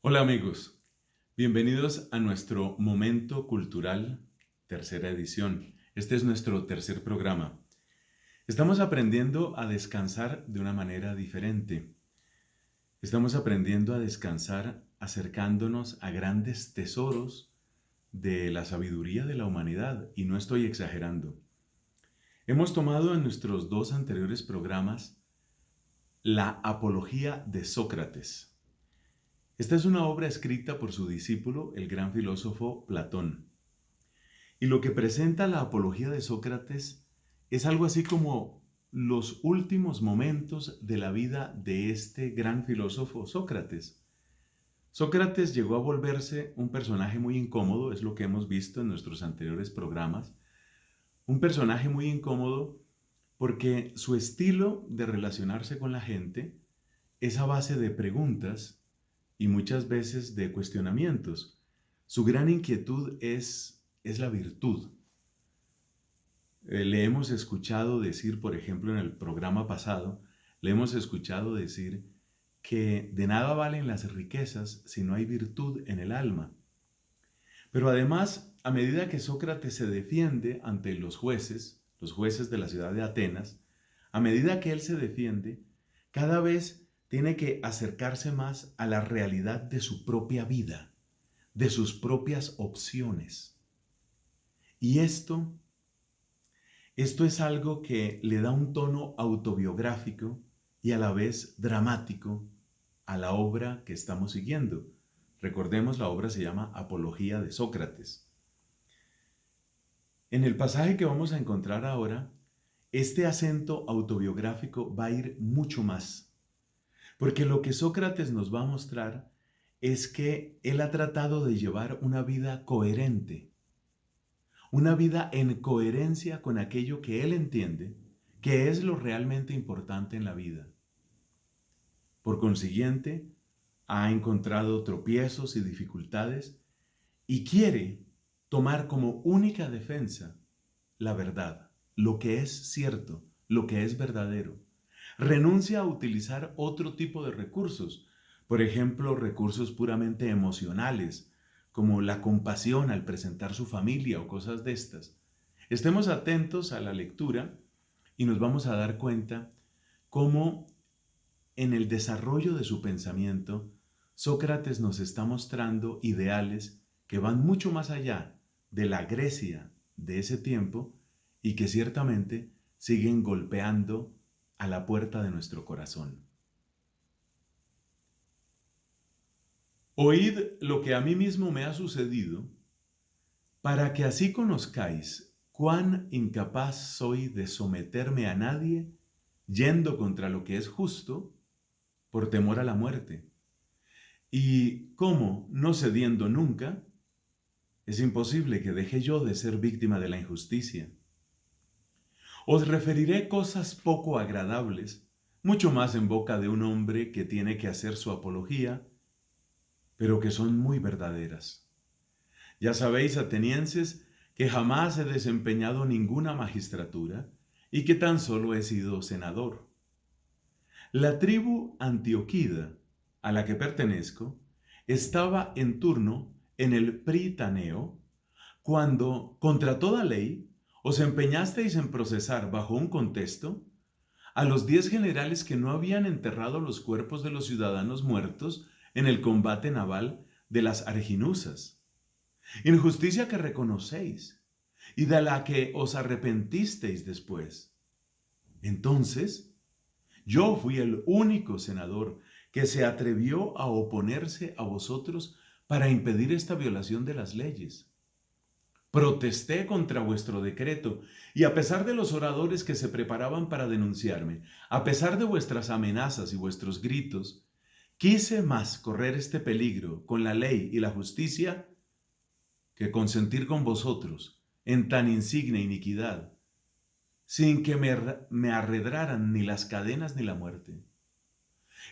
Hola amigos, bienvenidos a nuestro Momento Cultural, tercera edición. Este es nuestro tercer programa. Estamos aprendiendo a descansar de una manera diferente. Estamos aprendiendo a descansar acercándonos a grandes tesoros de la sabiduría de la humanidad, y no estoy exagerando. Hemos tomado en nuestros dos anteriores programas la Apología de Sócrates. Esta es una obra escrita por su discípulo, el gran filósofo Platón. Y lo que presenta la Apología de Sócrates es algo así como los últimos momentos de la vida de este gran filósofo Sócrates. Sócrates llegó a volverse un personaje muy incómodo, es lo que hemos visto en nuestros anteriores programas. Un personaje muy incómodo porque su estilo de relacionarse con la gente es a base de preguntas y muchas veces de cuestionamientos. Su gran inquietud es la virtud. Le hemos escuchado decir, por ejemplo, en el programa pasado, le hemos escuchado decir que de nada valen las riquezas si no hay virtud en el alma. Pero además, a medida que Sócrates se defiende ante los jueces de la ciudad de Atenas, a medida que él se defiende, cada vez tiene que acercarse más a la realidad de su propia vida, de sus propias opciones. Y esto es algo que le da un tono autobiográfico y a la vez dramático a la obra que estamos siguiendo. Recordemos, la obra se llama Apología de Sócrates. En el pasaje que vamos a encontrar ahora, este acento autobiográfico va a ir mucho más. Porque lo que Sócrates nos va a mostrar es que él ha tratado de llevar una vida coherente, una vida en coherencia con aquello que él entiende que es lo realmente importante en la vida. Por consiguiente, ha encontrado tropiezos y dificultades y quiere tomar como única defensa la verdad, lo que es cierto, lo que es verdadero. Renuncia a utilizar otro tipo de recursos, por ejemplo, recursos puramente emocionales, como la compasión al presentar su familia o cosas de estas. Estemos atentos a la lectura y nos vamos a dar cuenta cómo en el desarrollo de su pensamiento, Sócrates nos está mostrando ideales que van mucho más allá de la Grecia de ese tiempo y que ciertamente siguen golpeando a la puerta de nuestro corazón. Oíd lo que a mí mismo me ha sucedido, para que así conozcáis cuán incapaz soy de someterme a nadie, yendo contra lo que es justo, por temor a la muerte. Y cómo, no cediendo nunca, es imposible que deje yo de ser víctima de la injusticia. Os referiré cosas poco agradables, mucho más en boca de un hombre que tiene que hacer su apología, pero que son muy verdaderas. Ya sabéis, atenienses, que jamás he desempeñado ninguna magistratura y que tan solo he sido senador. La tribu antioquida, a la que pertenezco, estaba en turno en el Pritaneo, cuando, contra toda ley, os empeñasteis en procesar bajo un contesto a los 10 generales que no habían enterrado los cuerpos de los ciudadanos muertos en el combate naval de las Arginusas. Injusticia que reconocéis y de la que os arrepentisteis después. Entonces, yo fui el único senador que se atrevió a oponerse a vosotros para impedir esta violación de las leyes. Protesté contra vuestro decreto y a pesar de los oradores que se preparaban para denunciarme, a pesar de vuestras amenazas y vuestros gritos, quise más correr este peligro con la ley y la justicia que consentir con vosotros en tan insigne iniquidad, sin que me arredraran ni las cadenas ni la muerte.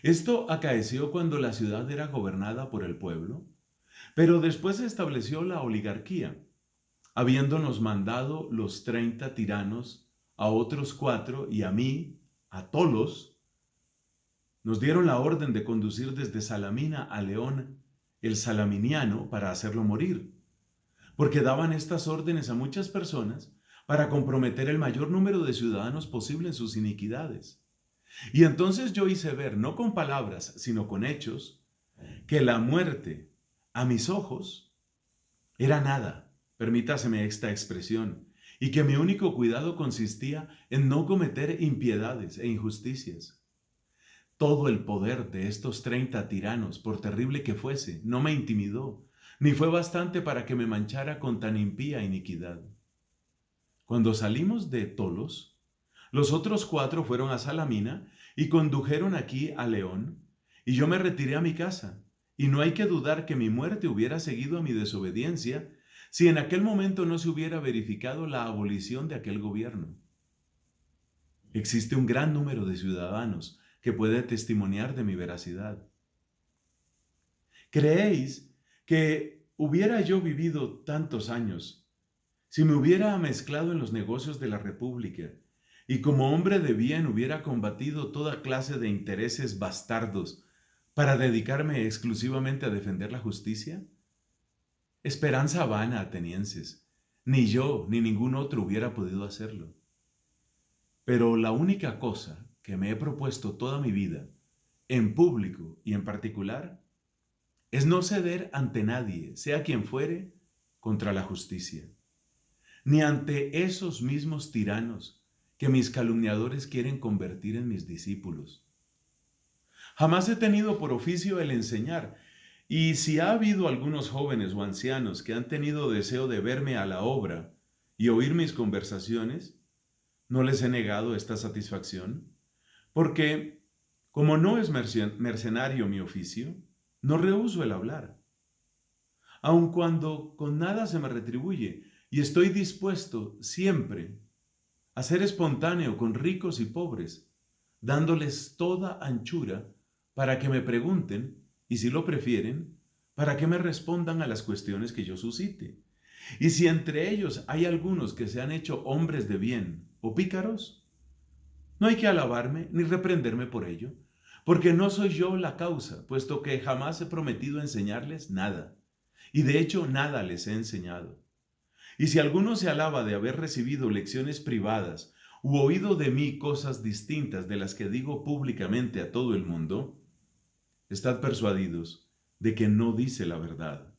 Esto acaeció cuando la ciudad era gobernada por el pueblo, pero después se estableció la oligarquía, habiéndonos mandado los 30 tiranos a otros 4 y a mí, a Tolos, nos dieron la orden de conducir desde Salamina a León el Salaminiano para hacerlo morir, porque daban estas órdenes a muchas personas para comprometer el mayor número de ciudadanos posible en sus iniquidades. Y entonces yo hice ver, no con palabras, sino con hechos, que la muerte, a mis ojos, era nada, permítaseme esta expresión, y que mi único cuidado consistía en no cometer impiedades e injusticias. Todo el poder de estos 30 tiranos, por terrible que fuese, no me intimidó, ni fue bastante para que me manchara con tan impía iniquidad. Cuando salimos de Tolos, los otros 4 fueron a Salamina y condujeron aquí a León, y yo me retiré a mi casa, y no hay que dudar que mi muerte hubiera seguido a mi desobediencia si en aquel momento no se hubiera verificado la abolición de aquel gobierno. Existe un gran número de ciudadanos que puede testimoniar de mi veracidad. ¿Creéis que hubiera yo vivido tantos años si me hubiera mezclado en los negocios de la República y como hombre de bien hubiera combatido toda clase de intereses bastardos para dedicarme exclusivamente a defender la justicia? Esperanza vana, atenienses. Ni yo ni ningún otro hubiera podido hacerlo. Pero la única cosa que me he propuesto toda mi vida, en público y en particular, es no ceder ante nadie, sea quien fuere, contra la justicia, ni ante esos mismos tiranos que mis calumniadores quieren convertir en mis discípulos. Jamás he tenido por oficio el enseñar, y si ha habido algunos jóvenes o ancianos que han tenido deseo de verme a la obra y oír mis conversaciones, no les he negado esta satisfacción, porque como no es mercenario mi oficio, no rehúso el hablar, aun cuando con nada se me retribuye, y estoy dispuesto siempre a ser espontáneo con ricos y pobres, dándoles toda anchura para que me pregunten, y si lo prefieren, para que me respondan a las cuestiones que yo suscite. Y si entre ellos hay algunos que se han hecho hombres de bien o pícaros, no hay que alabarme ni reprenderme por ello, porque no soy yo la causa, puesto que jamás he prometido enseñarles nada, y de hecho nada les he enseñado. Y si alguno se alaba de haber recibido lecciones privadas u oído de mí cosas distintas de las que digo públicamente a todo el mundo, estad persuadidos de que no dice la verdad.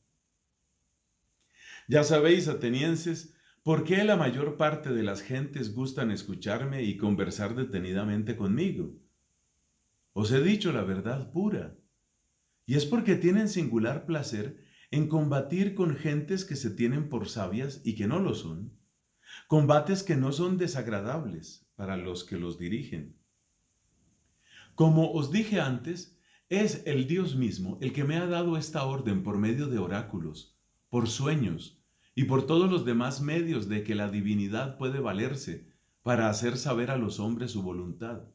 Ya sabéis, atenienses, por qué la mayor parte de las gentes gustan escucharme y conversar detenidamente conmigo. Os he dicho la verdad pura, y es porque tienen singular placer en combatir con gentes que se tienen por sabias y que no lo son, combates que no son desagradables para los que los dirigen. Como os dije antes, es el Dios mismo el que me ha dado esta orden por medio de oráculos, por sueños y por todos los demás medios de que la divinidad puede valerse para hacer saber a los hombres su voluntad.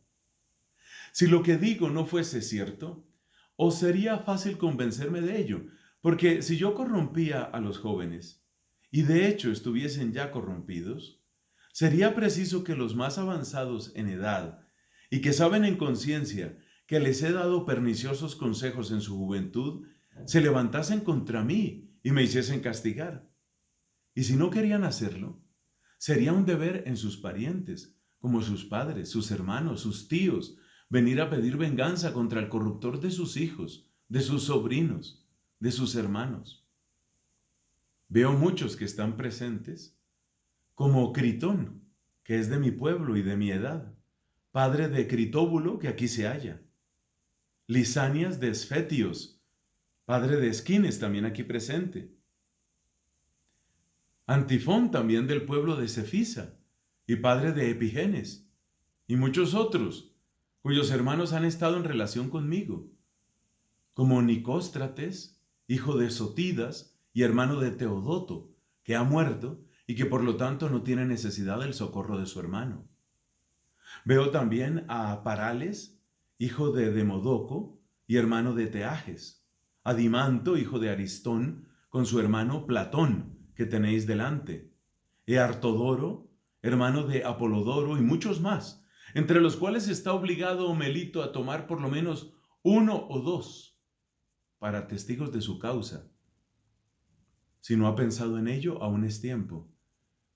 Si lo que digo no fuese cierto, os sería fácil convencerme de ello, porque si yo corrompía a los jóvenes, y de hecho estuviesen ya corrompidos, sería preciso que los más avanzados en edad y que saben en conciencia que les he dado perniciosos consejos en su juventud, se levantasen contra mí y me hiciesen castigar. Y si no querían hacerlo, sería un deber en sus parientes, como sus padres, sus hermanos, sus tíos, venir a pedir venganza contra el corruptor de sus hijos, de sus sobrinos, de sus hermanos. Veo muchos que están presentes, como Critón, que es de mi pueblo y de mi edad, padre de Critóbulo, que aquí se halla, Lisanias de Esfetios, padre de Esquines, también aquí presente, Antifón, también del pueblo de Cefisa, y padre de Epigenes, y muchos otros, cuyos hermanos han estado en relación conmigo, como Nicóstrates, hijo de Sotidas y hermano de Teodoto, que ha muerto y que por lo tanto no tiene necesidad del socorro de su hermano. Veo también a Parales, hijo de Demodoco y hermano de Teages, a Dimanto, hijo de Aristón, con su hermano Platón, que tenéis delante, Artodoro, hermano de Apolodoro, y muchos más, entre los cuales está obligado Melito a tomar por lo menos uno o dos. para testigos de su causa. Si no ha pensado en ello, aún es tiempo.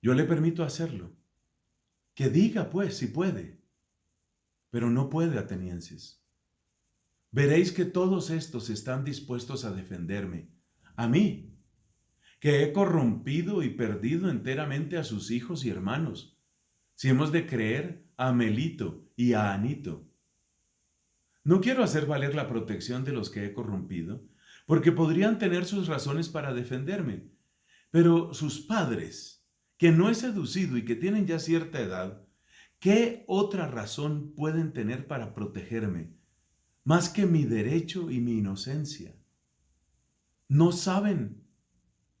Yo le permito hacerlo. Que diga, pues, si puede. Pero no puede, atenienses. Veréis que todos estos están dispuestos a defenderme, a mí, que he corrompido y perdido enteramente a sus hijos y hermanos, si hemos de creer a Melito y a Anito. No quiero hacer valer la protección de los que he corrompido, porque podrían tener sus razones para defenderme, pero sus padres, que no he seducido y que tienen ya cierta edad, ¿qué otra razón pueden tener para protegerme, más que mi derecho y mi inocencia? ¿No saben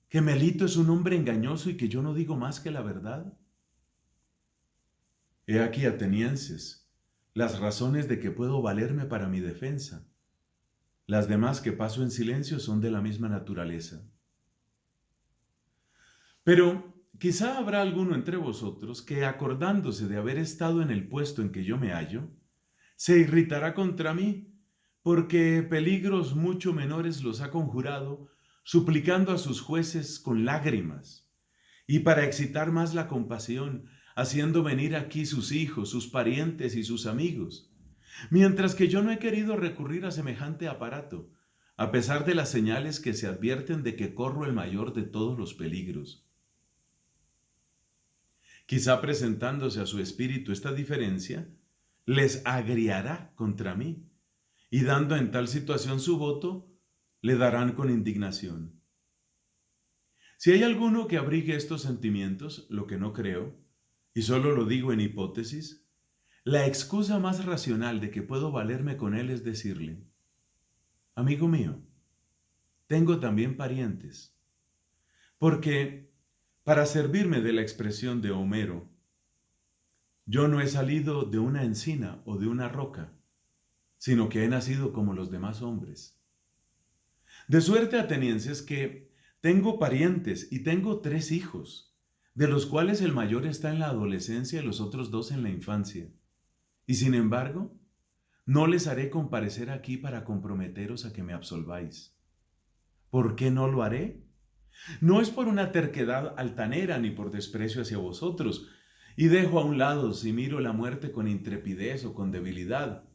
que Melito es un hombre engañoso y que yo no digo más que la verdad? He aquí, atenienses, las razones de que puedo valerme para mi defensa. Las demás que paso en silencio son de la misma naturaleza. Pero quizá habrá alguno entre vosotros que, acordándose de haber estado en el puesto en que yo me hallo, se irritará contra mí, porque peligros mucho menores los ha conjurado, suplicando a sus jueces con lágrimas, y para excitar más la compasión, haciendo venir aquí sus hijos, sus parientes y sus amigos, mientras que yo no he querido recurrir a semejante aparato, a pesar de las señales que se advierten de que corro el mayor de todos los peligros. Quizá presentándose a su espíritu esta diferencia, les agriará contra mí, y dando en tal situación su voto, le darán con indignación. Si hay alguno que abrigue estos sentimientos, lo que no creo, y solo lo digo en hipótesis, la excusa más racional de que puedo valerme con él es decirle: amigo mío, tengo también parientes, porque, para servirme de la expresión de Homero, yo no he salido de una encina o de una roca, sino que he nacido como los demás hombres. De suerte, atenienses, que tengo parientes y tengo 3 hijos, de los cuales el mayor está en la adolescencia y los otros 2 en la infancia. Y sin embargo, no les haré comparecer aquí para comprometeros a que me absolváis. ¿Por qué no lo haré? No es por una terquedad altanera ni por desprecio hacia vosotros, y dejo a un lado si miro la muerte con intrepidez o con debilidad.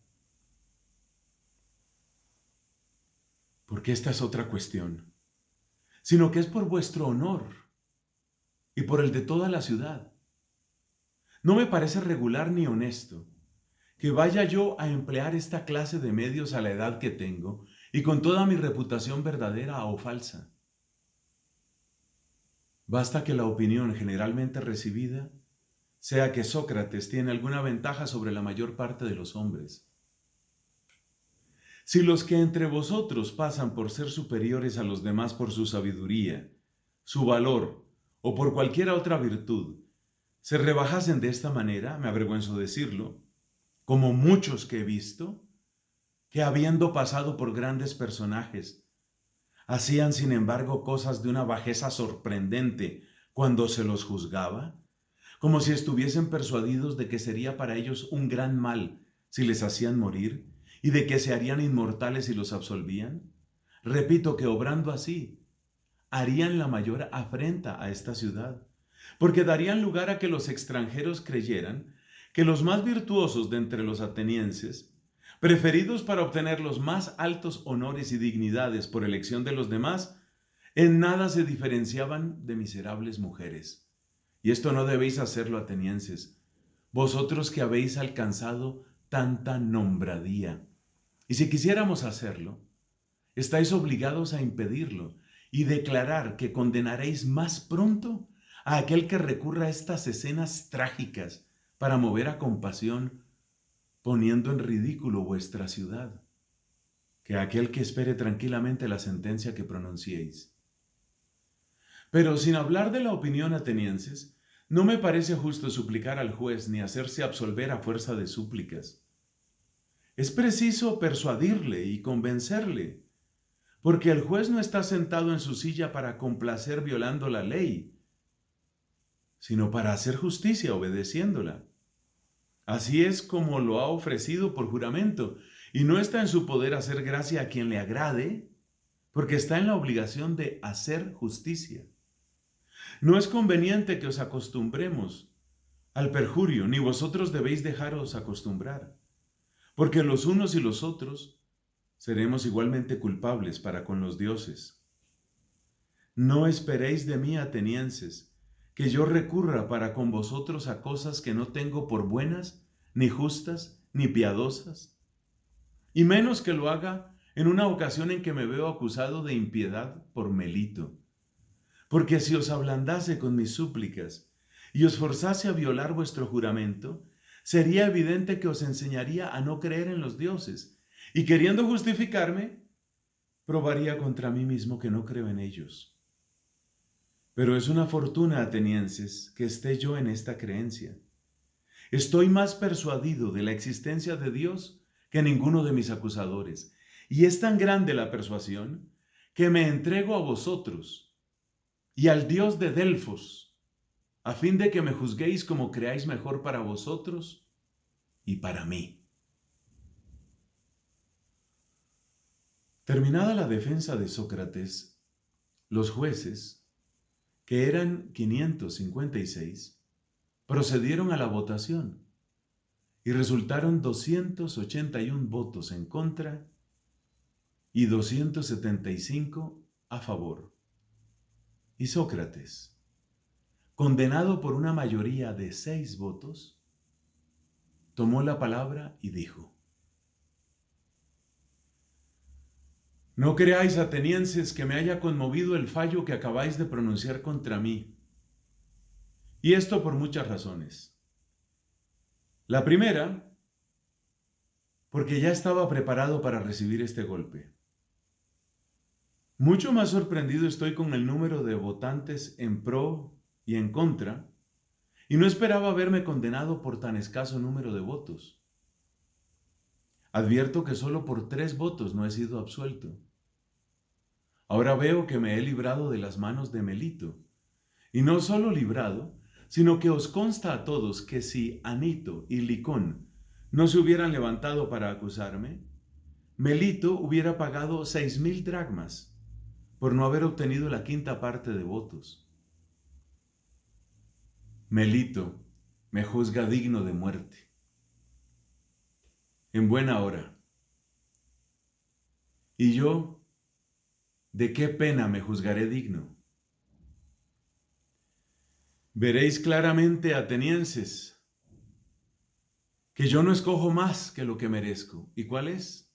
Porque esta es otra cuestión, sino que es por vuestro honor y por el de toda la ciudad. No me parece regular ni honesto que vaya yo a emplear esta clase de medios a la edad que tengo y con toda mi reputación verdadera o falsa. Basta que la opinión generalmente recibida sea que Sócrates tiene alguna ventaja sobre la mayor parte de los hombres. Si los que entre vosotros pasan por ser superiores a los demás por su sabiduría, su valor o por cualquier otra virtud, se rebajasen de esta manera, me avergüenzo decirlo, como muchos que he visto, que habiendo pasado por grandes personajes, hacían sin embargo cosas de una bajeza sorprendente cuando se los juzgaba, como si estuviesen persuadidos de que sería para ellos un gran mal si les hacían morir y de que se harían inmortales si los absolvían. Repito que obrando así, harían la mayor afrenta a esta ciudad, porque darían lugar a que los extranjeros creyeran que los más virtuosos de entre los atenienses, preferidos para obtener los más altos honores y dignidades por elección de los demás, en nada se diferenciaban de miserables mujeres. Y esto no debéis hacerlo, atenienses, vosotros que habéis alcanzado tanta nombradía. Y si quisiéramos hacerlo, estáis obligados a impedirlo y declarar que condenaréis más pronto a aquel que recurra a estas escenas trágicas para mover a compasión, poniendo en ridículo vuestra ciudad, que aquel que espere tranquilamente la sentencia que pronunciéis. Pero sin hablar de la opinión, atenienses, no me parece justo suplicar al juez ni hacerse absolver a fuerza de súplicas. Es preciso persuadirle y convencerle, porque el juez no está sentado en su silla para complacer violando la ley, sino para hacer justicia obedeciéndola. Así es como lo ha ofrecido por juramento, y no está en su poder hacer gracia a quien le agrade, porque está en la obligación de hacer justicia. No es conveniente que os acostumbremos al perjurio, ni vosotros debéis dejaros acostumbrar, porque los unos y los otros seremos igualmente culpables para con los dioses. No esperéis de mí, atenienses, que yo recurra para con vosotros a cosas que no tengo por buenas, ni justas, ni piadosas, y menos que lo haga en una ocasión en que me veo acusado de impiedad por Melito. Porque si os ablandase con mis súplicas y os forzase a violar vuestro juramento, sería evidente que os enseñaría a no creer en los dioses, y queriendo justificarme, probaría contra mí mismo que no creo en ellos. Pero es una fortuna, atenienses, que esté yo en esta creencia. Estoy más persuadido de la existencia de Dios que ninguno de mis acusadores, y es tan grande la persuasión que me entrego a vosotros y al Dios de Delfos, a fin de que me juzguéis como creáis mejor para vosotros y para mí. Terminada la defensa de Sócrates, los jueces, que eran 556, procedieron a la votación y resultaron 281 votos en contra y 275 a favor. Y Sócrates, condenado por una mayoría de 6 votos, tomó la palabra y dijo: No creáis, atenienses, que me haya conmovido el fallo que acabáis de pronunciar contra mí. Y esto por muchas razones. La primera, porque ya estaba preparado para recibir este golpe. Mucho más sorprendido estoy con el número de votantes en pro y en contra, y no esperaba verme condenado por tan escaso número de votos. Advierto que solo por 3 votos no he sido absuelto. Ahora veo que me he librado de las manos de Melito, y no solo librado, sino que os consta a todos que si Anito y Licón no se hubieran levantado para acusarme, Melito hubiera pagado 6,000 dracmas por no haber obtenido la 1/5 parte de votos. Melito me juzga digno de muerte. En buena hora. Y yo, ¿de qué pena me juzgaré digno? Veréis claramente, atenienses, que yo no escojo más que lo que merezco. ¿Y cuál es?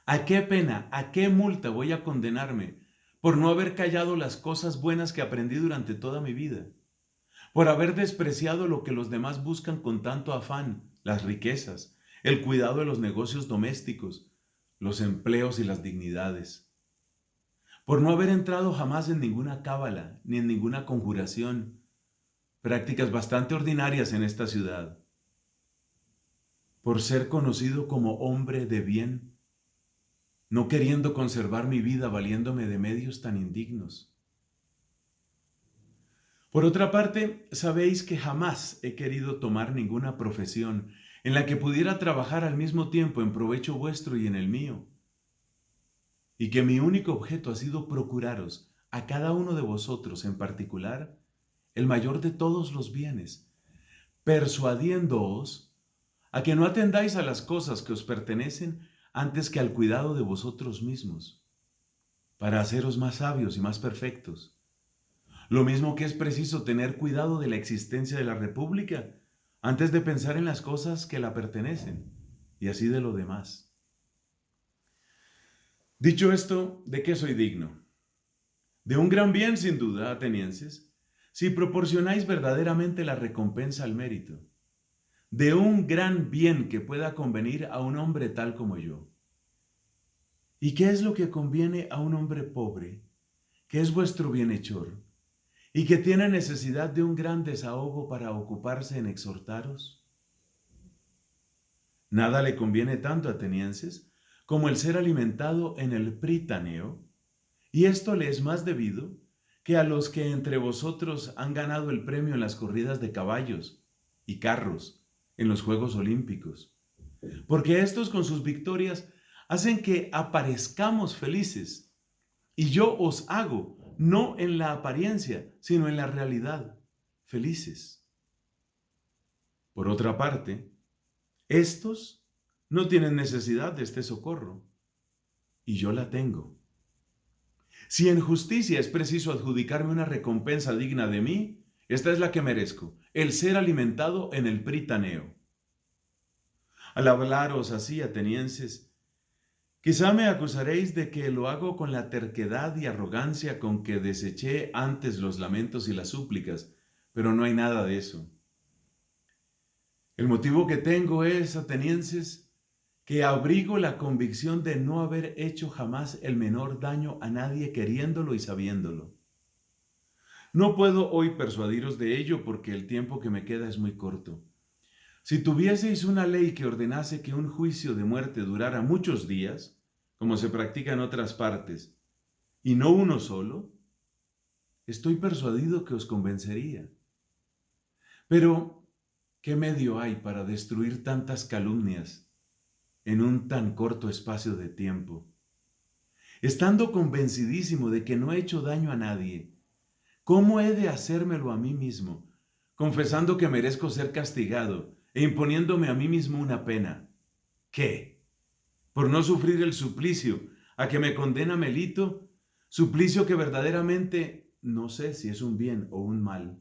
¿A qué pena, a qué multa voy a condenarme por no haber callado las cosas buenas que aprendí durante toda mi vida? Por haber despreciado lo que los demás buscan con tanto afán, las riquezas, el cuidado de los negocios domésticos, los empleos y las dignidades. Por no haber entrado jamás en ninguna cábala ni en ninguna conjuración, prácticas bastante ordinarias en esta ciudad. Por ser conocido como hombre de bien, no queriendo conservar mi vida valiéndome de medios tan indignos. Por otra parte, sabéis que jamás he querido tomar ninguna profesión en la que pudiera trabajar al mismo tiempo en provecho vuestro y en el mío, y que mi único objeto ha sido procuraros a cada uno de vosotros en particular el mayor de todos los bienes, persuadiéndoos a que no atendáis a las cosas que os pertenecen antes que al cuidado de vosotros mismos, para haceros más sabios y más perfectos. Lo mismo que es preciso tener cuidado de la existencia de la República antes de pensar en las cosas que la pertenecen, y así de lo demás. Dicho esto, ¿de qué soy digno? De un gran bien, sin duda, atenienses, si proporcionáis verdaderamente la recompensa al mérito. De un gran bien que pueda convenir a un hombre tal como yo. ¿Y qué es lo que conviene a un hombre pobre, que es vuestro bienhechor, y que tiene necesidad de un gran desahogo para ocuparse en exhortaros? Nada le conviene tanto, atenienses, como el ser alimentado en el Pritaneo, y esto le es más debido que a los que entre vosotros han ganado el premio en las corridas de caballos y carros en los Juegos Olímpicos, porque estos con sus victorias hacen que aparezcamos felices y yo os hago, no en la apariencia, sino en la realidad, felices. Por otra parte, estos no tienen necesidad de este socorro, y yo la tengo. Si en justicia es preciso adjudicarme una recompensa digna de mí, esta es la que merezco, el ser alimentado en el Pritaneo. Al hablaros así, atenienses, quizá me acusaréis de que lo hago con la terquedad y arrogancia con que deseché antes los lamentos y las súplicas, pero no hay nada de eso. El motivo que tengo es, atenienses, que abrigo la convicción de no haber hecho jamás el menor daño a nadie queriéndolo y sabiéndolo. No puedo hoy persuadiros de ello porque el tiempo que me queda es muy corto. Si tuvieseis una ley que ordenase que un juicio de muerte durara muchos días, como se practica en otras partes, y no uno solo, estoy persuadido que os convencería. Pero, ¿qué medio hay para destruir tantas calumnias en un tan corto espacio de tiempo? Estando convencidísimo de que no he hecho daño a nadie, ¿cómo he de hacérmelo a mí mismo, confesando que merezco ser castigado e imponiéndome a mí mismo una pena? ¿Qué? ¿Por no sufrir el suplicio a que me condena Melito? Suplicio que verdaderamente no sé si es un bien o un mal.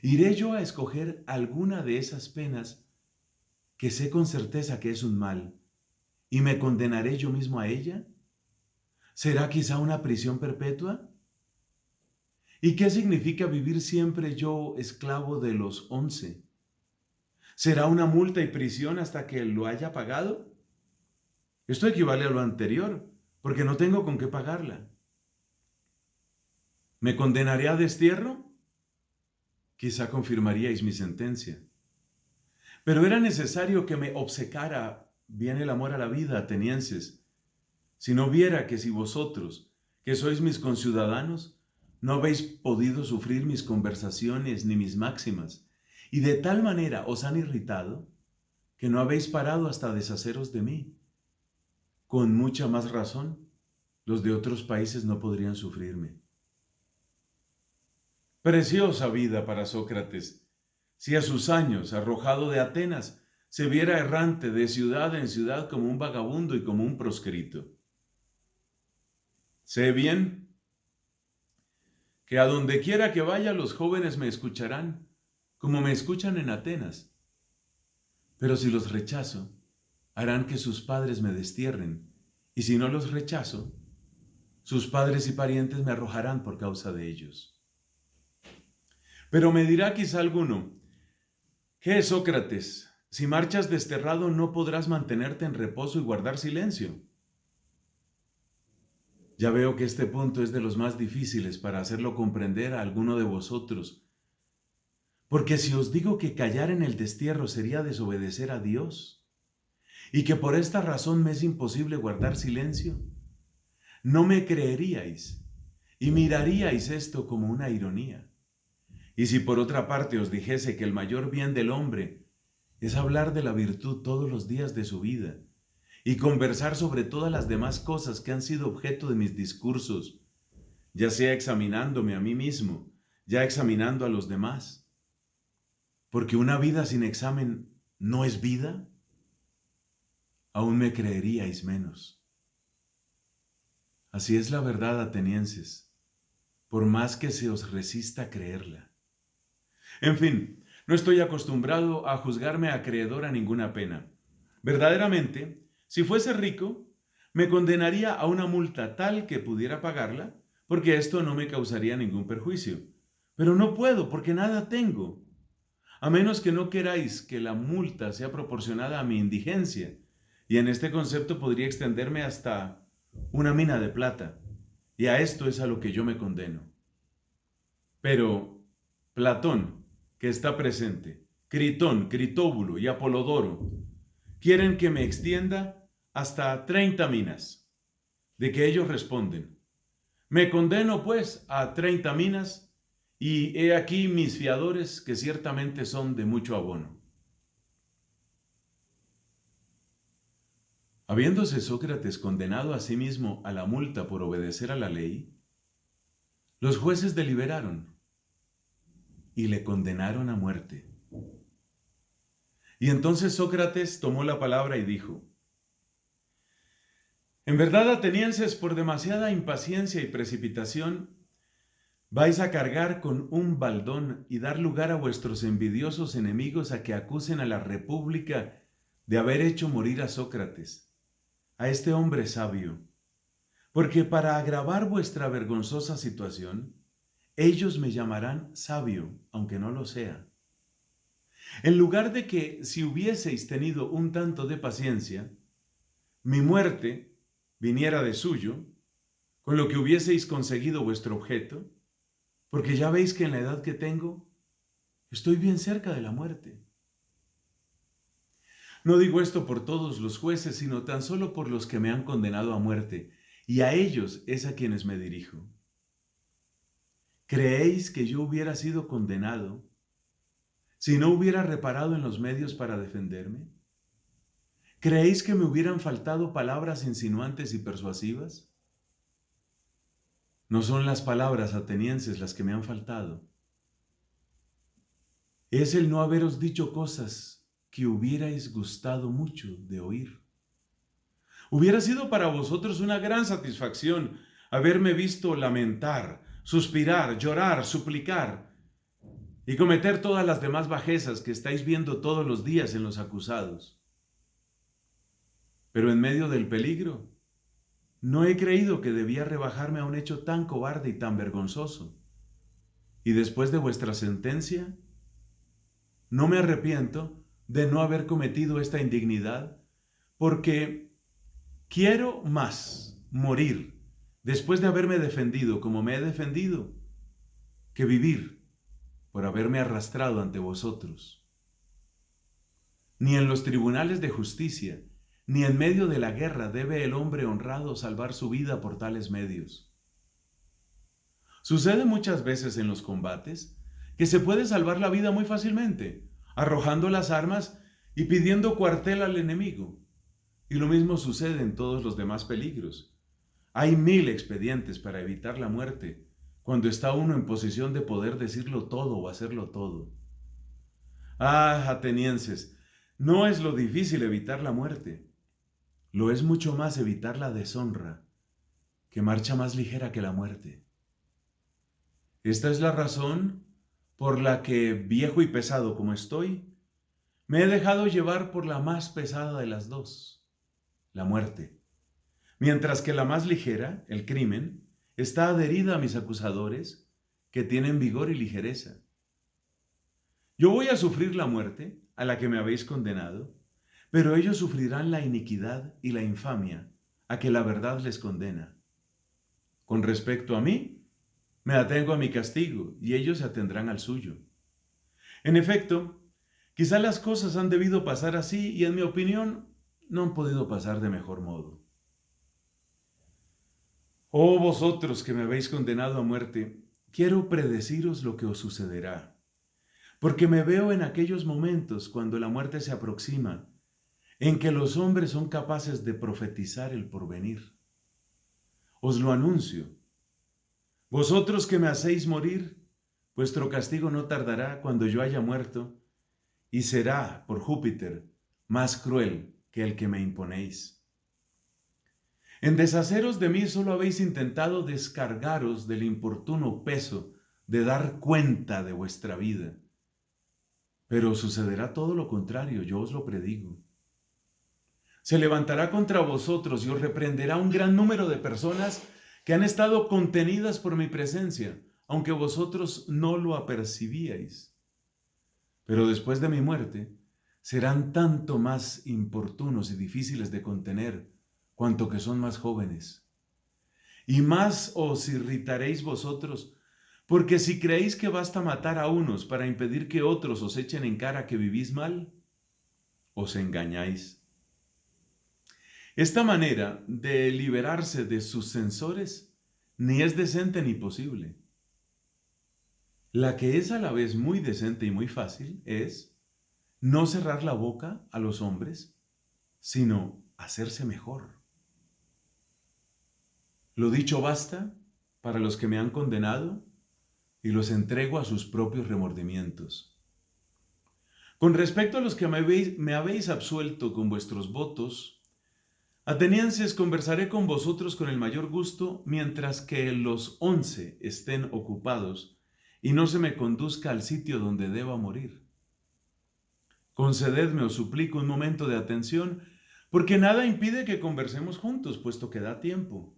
¿Iré yo a escoger alguna de esas penas que sé con certeza que es un mal y me condenaré yo mismo a ella? ¿Será quizá una prisión perpetua? ¿Y qué significa vivir siempre yo esclavo de los 11? ¿Será una multa y prisión hasta que lo haya pagado? Esto equivale a lo anterior, porque no tengo con qué pagarla. ¿Me condenaré a destierro? Quizá confirmaríais mi sentencia. Pero era necesario que me obcecara bien el amor a la vida, atenienses, si no viera que si vosotros, que sois mis conciudadanos, no habéis podido sufrir mis conversaciones ni mis máximas, y de tal manera os han irritado, que no habéis parado hasta deshaceros de mí. Con mucha más razón, los de otros países no podrían sufrirme. Preciosa vida para Sócrates, si a sus años, arrojado de Atenas, se viera errante de ciudad en ciudad como un vagabundo y como un proscrito. Sé bien que a donde quiera que vaya los jóvenes me escucharán, como me escuchan en Atenas. Pero si los rechazo, harán que sus padres me destierren, y si no los rechazo, sus padres y parientes me arrojarán por causa de ellos. Pero me dirá quizá alguno, ¿qué, Sócrates? Si marchas desterrado no podrás mantenerte en reposo y guardar silencio. Ya veo que este punto es de los más difíciles para hacerlo comprender a alguno de vosotros, porque si os digo que callar en el destierro sería desobedecer a Dios, y que por esta razón me es imposible guardar silencio, no me creeríais y miraríais esto como una ironía. Y si por otra parte os dijese que el mayor bien del hombre es hablar de la virtud todos los días de su vida y conversar sobre todas las demás cosas que han sido objeto de mis discursos, ya sea examinándome a mí mismo, ya examinando a los demás, porque una vida sin examen no es vida, aún me creeríais menos. Así es la verdad, atenienses, por más que se os resista a creerla. En fin, no estoy acostumbrado a juzgarme acreedor a ninguna pena. Verdaderamente, si fuese rico, me condenaría a una multa tal que pudiera pagarla, porque esto no me causaría ningún perjuicio. Pero no puedo, porque nada tengo. A menos que no queráis que la multa sea proporcionada a mi indigencia, y en este concepto podría extenderme hasta una mina de plata, y a esto es a lo que yo me condeno. Pero Platón, que está presente, Critón, Critóbulo y Apolodoro, quieren que me extienda hasta 30 minas, de que ellos responden, me condeno pues a 30 minas, y he aquí mis fiadores que ciertamente son de mucho abono. Habiéndose Sócrates condenado a sí mismo a la multa por obedecer a la ley, los jueces deliberaron y le condenaron a muerte. Y entonces Sócrates tomó la palabra y dijo: en verdad, atenienses, por demasiada impaciencia y precipitación, vais a cargar con un baldón y dar lugar a vuestros envidiosos enemigos a que acusen a la República de haber hecho morir a Sócrates, a este hombre sabio, porque para agravar vuestra vergonzosa situación, ellos me llamarán sabio, aunque no lo sea. En lugar de que, si hubieseis tenido un tanto de paciencia, mi muerte viniera de suyo, con lo que hubieseis conseguido vuestro objeto, porque ya veis que en la edad que tengo, estoy bien cerca de la muerte. No digo esto por todos los jueces, sino tan solo por los que me han condenado a muerte, y a ellos es a quienes me dirijo. ¿Creéis que yo hubiera sido condenado si no hubiera reparado en los medios para defenderme? ¿Creéis que me hubieran faltado palabras insinuantes y persuasivas? No son las palabras atenienses las que me han faltado. Es el no haberos dicho cosas que hubierais gustado mucho de oír. Hubiera sido para vosotros una gran satisfacción haberme visto lamentar, suspirar, llorar, suplicar y cometer todas las demás bajezas que estáis viendo todos los días en los acusados. Pero en medio del peligro, no he creído que debía rebajarme a un hecho tan cobarde y tan vergonzoso. Y después de vuestra sentencia, no me arrepiento de no haber cometido esta indignidad, porque quiero más morir después de haberme defendido como me he defendido, que vivir por haberme arrastrado ante vosotros. Ni en los tribunales de justicia, ni en medio de la guerra debe el hombre honrado salvar su vida por tales medios. Sucede muchas veces en los combates que se puede salvar la vida muy fácilmente, arrojando las armas y pidiendo cuartel al enemigo. Y lo mismo sucede en todos los demás peligros. Hay 1000 expedientes para evitar la muerte, cuando está uno en posición de poder decirlo todo o hacerlo todo. Ah, atenienses, no es lo difícil evitar la muerte. Lo es mucho más evitar la deshonra, que marcha más ligera que la muerte. Esta es la razón por la que, viejo y pesado como estoy, me he dejado llevar por la más pesada de las dos, la muerte, mientras que la más ligera, el crimen, está adherida a mis acusadores, que tienen vigor y ligereza. Yo voy a sufrir la muerte a la que me habéis condenado, pero ellos sufrirán la iniquidad y la infamia a que la verdad les condena. Con respecto a mí, me atengo a mi castigo y ellos se atendrán al suyo. En efecto, quizá las cosas han debido pasar así y en mi opinión no han podido pasar de mejor modo. Oh vosotros que me habéis condenado a muerte, quiero predeciros lo que os sucederá, porque me veo en aquellos momentos cuando la muerte se aproxima, en que los hombres son capaces de profetizar el porvenir. Os lo anuncio. Vosotros que me hacéis morir, vuestro castigo no tardará cuando yo haya muerto, y será, por Júpiter, más cruel que el que me imponéis. En deshaceros de mí solo habéis intentado descargaros del importuno peso de dar cuenta de vuestra vida. Pero sucederá todo lo contrario, yo os lo predigo. Se levantará contra vosotros y os reprenderá un gran número de personas que han estado contenidas por mi presencia, aunque vosotros no lo apercibíais. Pero después de mi muerte, serán tanto más importunos y difíciles de contener, cuanto que son más jóvenes. Y más os irritaréis vosotros, porque si creéis que basta matar a unos para impedir que otros os echen en cara que vivís mal, os engañáis. Esta manera de liberarse de sus censores ni es decente ni posible. La que es a la vez muy decente y muy fácil es no cerrar la boca a los hombres, sino hacerse mejor. Lo dicho basta para los que me han condenado y los entrego a sus propios remordimientos. Con respecto a los que me habéis absuelto con vuestros votos, atenienses, conversaré con vosotros con el mayor gusto mientras que los 11 estén ocupados y no se me conduzca al sitio donde deba morir. Concededme, os suplico, un momento de atención, porque nada impide que conversemos juntos, puesto que da tiempo.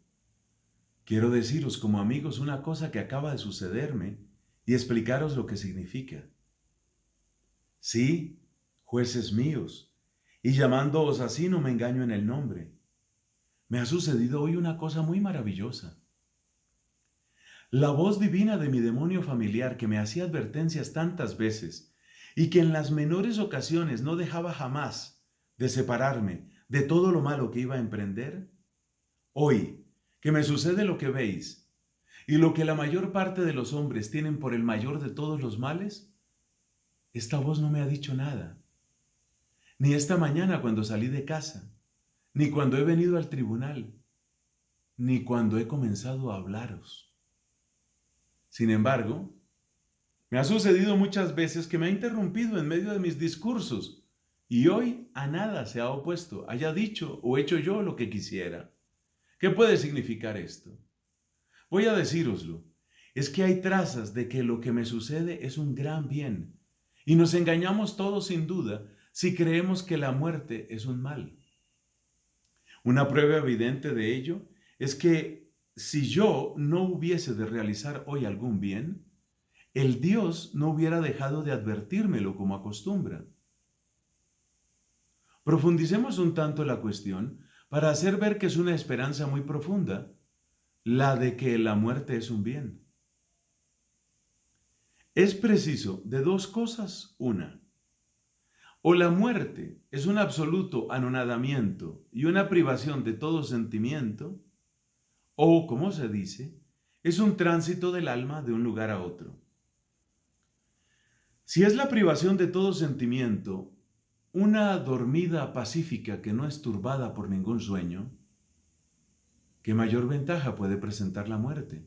Quiero deciros como amigos una cosa que acaba de sucederme y explicaros lo que significa. Sí, jueces míos, y llamándoos así no me engaño en el nombre. Me ha sucedido hoy una cosa muy maravillosa. La voz divina de mi demonio familiar que me hacía advertencias tantas veces y que en las menores ocasiones no dejaba jamás de separarme de todo lo malo que iba a emprender, hoy que me sucede lo que veis y lo que la mayor parte de los hombres tienen por el mayor de todos los males, esta voz no me ha dicho nada, ni esta mañana cuando salí de casa, ni cuando he venido al tribunal, ni cuando he comenzado a hablaros. Sin embargo, me ha sucedido muchas veces que me ha interrumpido en medio de mis discursos y hoy a nada se ha opuesto, haya dicho o hecho yo lo que quisiera. ¿Qué puede significar esto? Voy a decíroslo. Es que hay trazas de que lo que me sucede es un gran bien y nos engañamos todos sin duda si creemos que la muerte es un mal. Una prueba evidente de ello es que si yo no hubiese de realizar hoy algún bien, el Dios no hubiera dejado de advertírmelo como acostumbra. Profundicemos un tanto la cuestión para hacer ver que es una esperanza muy profunda, la de que la muerte es un bien. Es preciso de dos cosas una. O la muerte es un absoluto anonadamiento y una privación de todo sentimiento, o, como se dice, es un tránsito del alma de un lugar a otro. Si es la privación de todo sentimiento, una dormida pacífica que no es turbada por ningún sueño, ¿qué mayor ventaja puede presentar la muerte?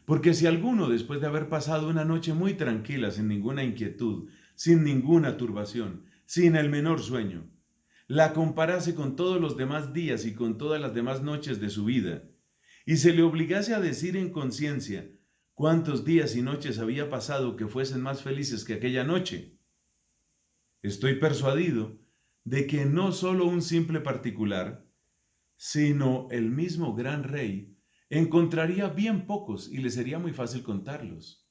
Porque si alguno, después de haber pasado una noche muy tranquila, sin ninguna inquietud, sin ninguna turbación, sin el menor sueño, la comparase con todos los demás días y con todas las demás noches de su vida, y se le obligase a decir en conciencia cuántos días y noches había pasado que fuesen más felices que aquella noche, estoy persuadido de que no solo un simple particular, sino el mismo gran rey, encontraría bien pocos y le sería muy fácil contarlos.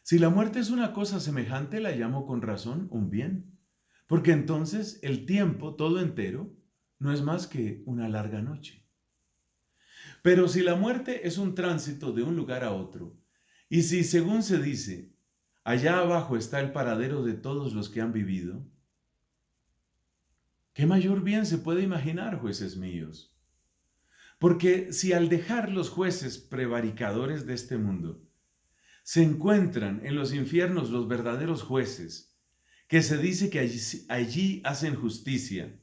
Si la muerte es una cosa semejante, la llamo con razón un bien, porque entonces el tiempo todo entero no es más que una larga noche. Pero si la muerte es un tránsito de un lugar a otro, y si, según se dice, allá abajo está el paradero de todos los que han vivido, ¿qué mayor bien se puede imaginar, jueces míos? Porque si al dejar los jueces prevaricadores de este mundo, se encuentran en los infiernos los verdaderos jueces, que se dice que allí hacen justicia,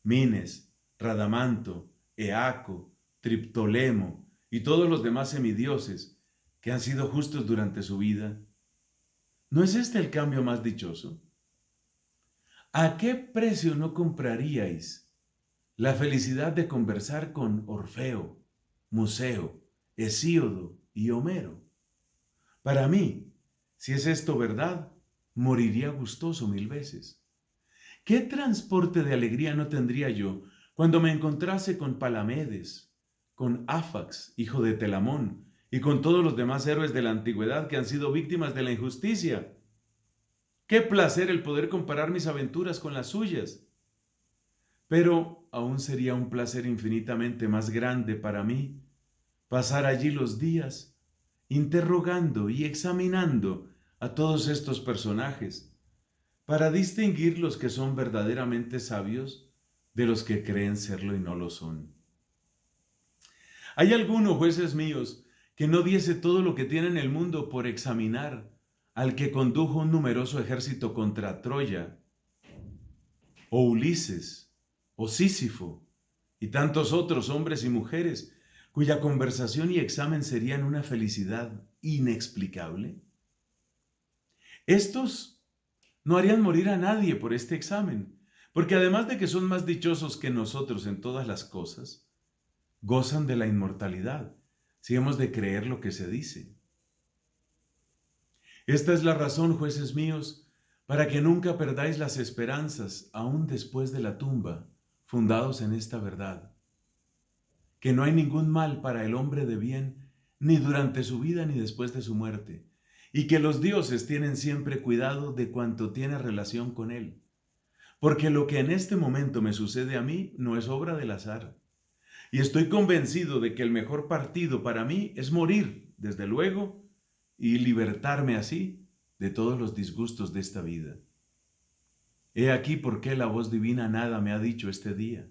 Mines, Radamanto, Eaco, Triptolemo y todos los demás semidioses que han sido justos durante su vida, ¿no es este el cambio más dichoso? ¿A qué precio no compraríais la felicidad de conversar con Orfeo, Museo, Hesíodo y Homero? Para mí, si es esto verdad, moriría gustoso 1000 veces. ¿Qué transporte de alegría no tendría yo cuando me encontrase con Palamedes, con Áfax, hijo de Telamón, y con todos los demás héroes de la antigüedad que han sido víctimas de la injusticia? Qué placer el poder comparar mis aventuras con las suyas. Pero aún sería un placer infinitamente más grande para mí pasar allí los días interrogando y examinando a todos estos personajes para distinguir los que son verdaderamente sabios de los que creen serlo y no lo son. ¿Hay alguno, jueces míos, que no diese todo lo que tiene en el mundo por examinar al que condujo un numeroso ejército contra Troya, o Ulises, o Sísifo y tantos otros hombres y mujeres cuya conversación y examen serían una felicidad inexplicable? Estos no harían morir a nadie por este examen, porque además de que son más dichosos que nosotros en todas las cosas, gozan de la inmortalidad, si hemos de creer lo que se dice. Esta es la razón, jueces míos, para que nunca perdáis las esperanzas, aún después de la tumba, fundados en esta verdad, que no hay ningún mal para el hombre de bien, ni durante su vida ni después de su muerte, y que los dioses tienen siempre cuidado de cuanto tiene relación con él, porque lo que en este momento me sucede a mí no es obra del azar, y estoy convencido de que el mejor partido para mí es morir, desde luego, y libertarme así de todos los disgustos de esta vida. He aquí por qué la voz divina nada me ha dicho este día.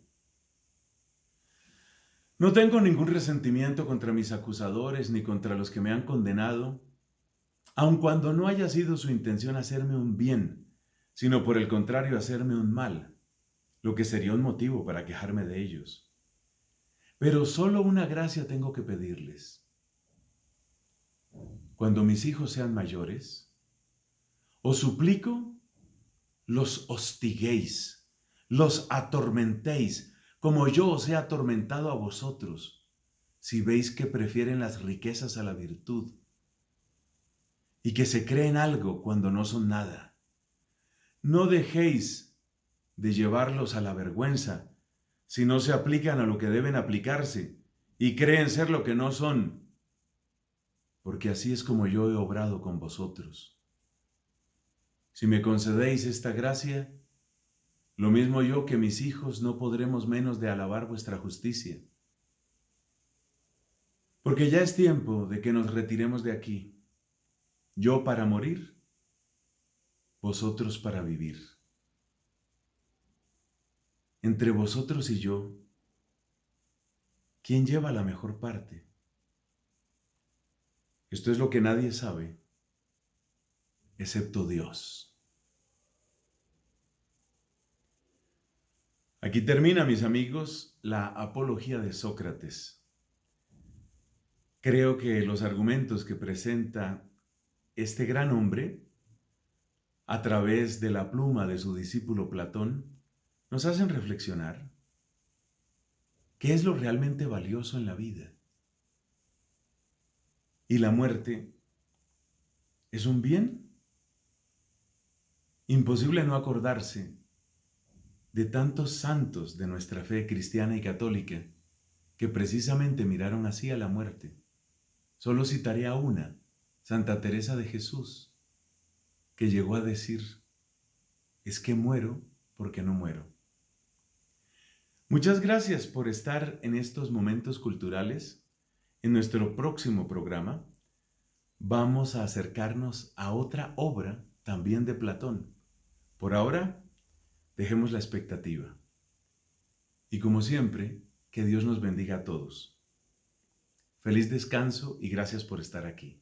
No tengo ningún resentimiento contra mis acusadores ni contra los que me han condenado, aun cuando no haya sido su intención hacerme un bien, sino por el contrario hacerme un mal, lo que sería un motivo para quejarme de ellos. Pero solo una gracia tengo que pedirles. Cuando mis hijos sean mayores, os suplico, los hostiguéis, los atormentéis, como yo os he atormentado a vosotros, si veis que prefieren las riquezas a la virtud, y que se creen algo cuando no son nada. No dejéis de llevarlos a la vergüenza, si no se aplican a lo que deben aplicarse, y creen ser lo que no son, porque así es como yo he obrado con vosotros. Si me concedéis esta gracia, lo mismo yo que mis hijos no podremos menos de alabar vuestra justicia. Porque ya es tiempo de que nos retiremos de aquí, yo para morir, vosotros para vivir. Entre vosotros y yo, ¿quién lleva la mejor parte? Esto es lo que nadie sabe, excepto Dios. Aquí termina, mis amigos, la apología de Sócrates. Creo que los argumentos que presenta este gran hombre, a través de la pluma de su discípulo Platón, nos hacen reflexionar. ¿Qué es lo realmente valioso en la vida? ¿Y la muerte es un bien? Imposible no acordarse de tantos santos de nuestra fe cristiana y católica que precisamente miraron así a la muerte. Solo citaré a una, Santa Teresa de Jesús, que llegó a decir, es que muero porque no muero. Muchas gracias por estar en estos momentos culturales. En nuestro próximo programa vamos a acercarnos a otra obra también de Platón. Por ahora, dejemos la expectativa. Y como siempre, que Dios nos bendiga a todos. Feliz descanso y gracias por estar aquí.